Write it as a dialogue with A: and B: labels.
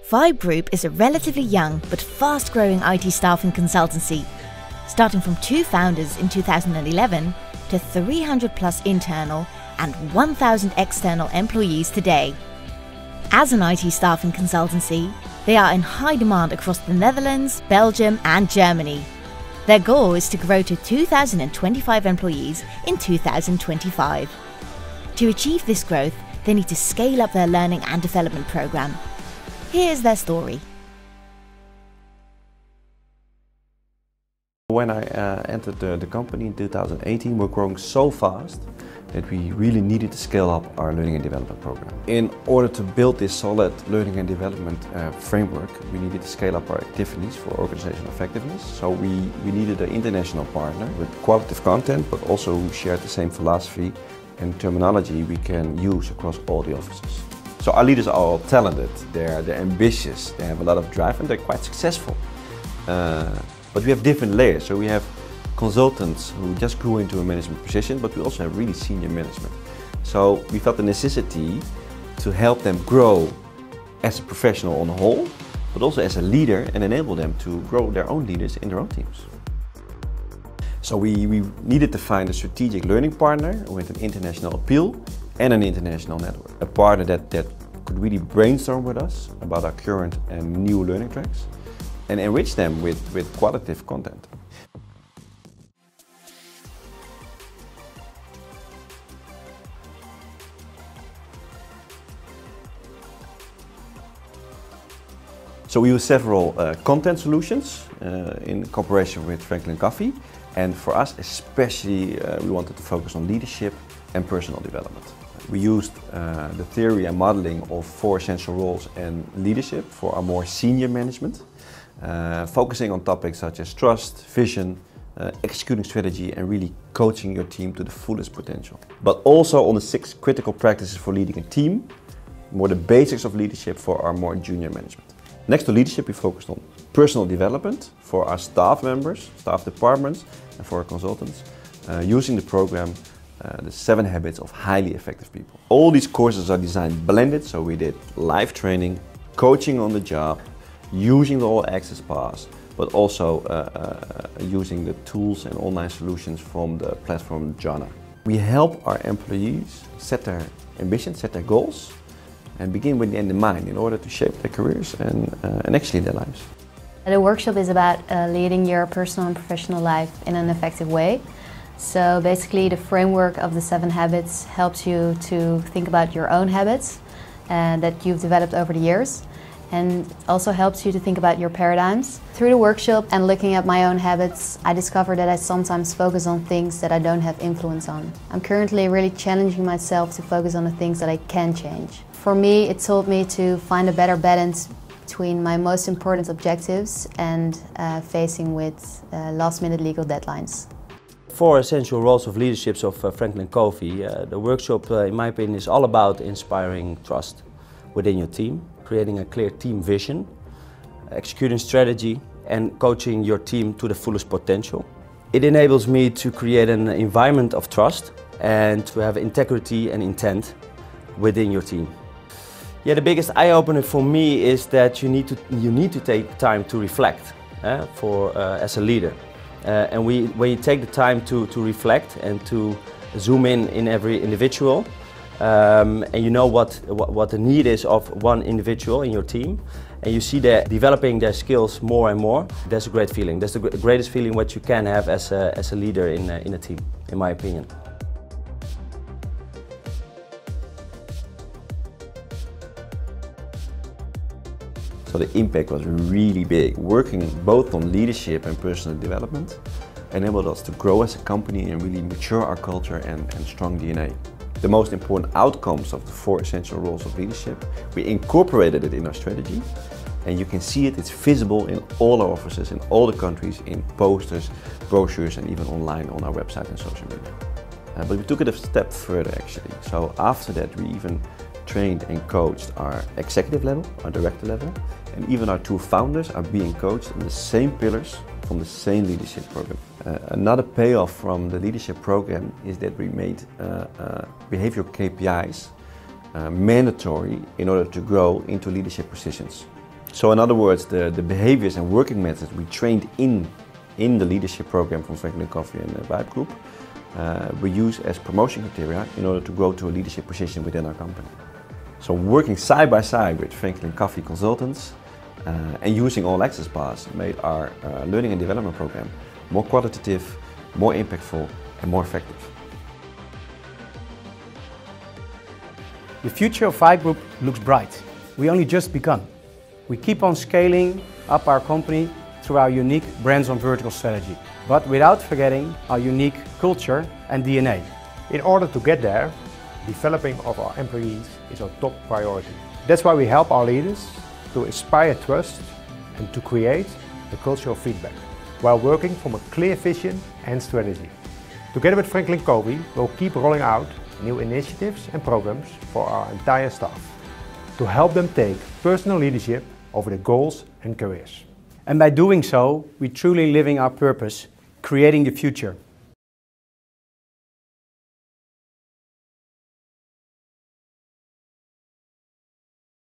A: Vibe Group is a relatively young but fast-growing IT staffing consultancy, starting from 2 founders in 2011 to 300 plus internal and 1,000 external employees today. As an IT staffing consultancy, they are in high demand across the Netherlands, Belgium and Germany. Their goal is to grow to 2,025 employees in 2025. To achieve this growth, they need to scale up their learning and development program. Here's their story.
B: When I entered the company in 2018, we're growing so fast that we really needed to scale up our learning and development program. In order to build this solid learning and development framework, we needed to scale up our activities for organizational effectiveness. So we needed an international partner with qualitative content, but also who shared the same philosophy and terminology we can use across all the offices. So our leaders are all talented, they're ambitious, they have a lot of drive and they're quite successful. But we have different layers. So we have consultants who just grew into a management position, but we also have really senior management. So we felt the necessity to help them grow as a professional on the whole, but also as a leader and enable them to grow their own leaders in their own teams. So we needed to find a strategic learning partner with an international appeal and an international network. A partner that could really brainstorm with us about our current and new learning tracks and enrich them with qualitative content. So we use several content solutions in cooperation with FranklinCovey, and for us especially we wanted to focus on leadership and personal development. We used the theory and modeling of 4 essential roles and leadership for our more senior management, focusing on topics such as trust, vision, executing strategy and really coaching your team to the fullest potential. But also on the 6 critical practices for leading a team, more the basics of leadership for our more junior management. Next to leadership, we focused on personal development for our staff members, staff departments, and for our consultants, using the program, the 7 Habits of Highly Effective People. All these courses are designed blended, so we did live training, coaching on the job, using the All Access Pass, but also using the tools and online solutions from the platform Jana. We help our employees set their ambitions, set their goals, and begin with the end in mind in order to shape their careers and actually their lives.
C: The workshop is about leading your personal and professional life in an effective way. So basically the framework of the 7 habits helps you to think about your own habits that you've developed over the years, and also helps you to think about your paradigms. Through the workshop and looking at my own habits, I discovered that I sometimes focus on things that I don't have influence on. I'm currently really challenging myself to focus on the things that I can change. For me, it taught me to find a better balance between my most important objectives and facing with last-minute legal deadlines.
D: 4 essential roles of leadership of FranklinCovey. The workshop, in my opinion, is all about inspiring trust within your team, creating a clear team vision, executing strategy, and coaching your team to the fullest potential. It enables me to create an environment of trust and to have integrity and intent within your team. Yeah, the biggest eye-opener for me is that you need to take time to reflect as a leader. And when you take the time to reflect and to zoom in every individual, and you know what the need is of one individual in your team, and you see they're developing their skills more and more, that's a great feeling. That's the greatest feeling what you can have as a leader in a team, in my opinion.
B: So the impact was really big. Working both on leadership and personal development enabled us to grow as a company and really mature our culture and strong DNA. The most important outcomes of the 4 essential roles of leadership, we incorporated it in our strategy, and you can see it, it's visible in all our offices, in all the countries, in posters, brochures and even online on our website and social media. But we took it a step further actually. So after that we even trained and coached our executive level, our director level, and even our 2 founders are being coached on the same pillars from the same leadership program. Another payoff from the leadership program is that we made behavioral KPIs mandatory in order to grow into leadership positions. So in other words, the behaviors and working methods we trained in the leadership program from FranklinCovey and the Vibe Group we use as promotion criteria in order to grow to a leadership position within our company. So working side by side with FranklinCovey consultants and using all access paths made our learning and development program more qualitative, more impactful and more effective.
E: The future of Vibe Group looks bright. We only just begun. We keep on scaling up our company through our unique brands on vertical strategy, but without forgetting our unique culture and DNA.
F: In order to get there, developing of our employees is our top priority. That's why we help our leaders to inspire trust and to create a culture of feedback, while working from a clear vision and strategy. Together with FranklinCovey, we'll keep rolling out new initiatives and programs for our entire staff to help them take personal leadership over their goals and careers.
E: And by doing so, we're truly living our purpose, creating the future.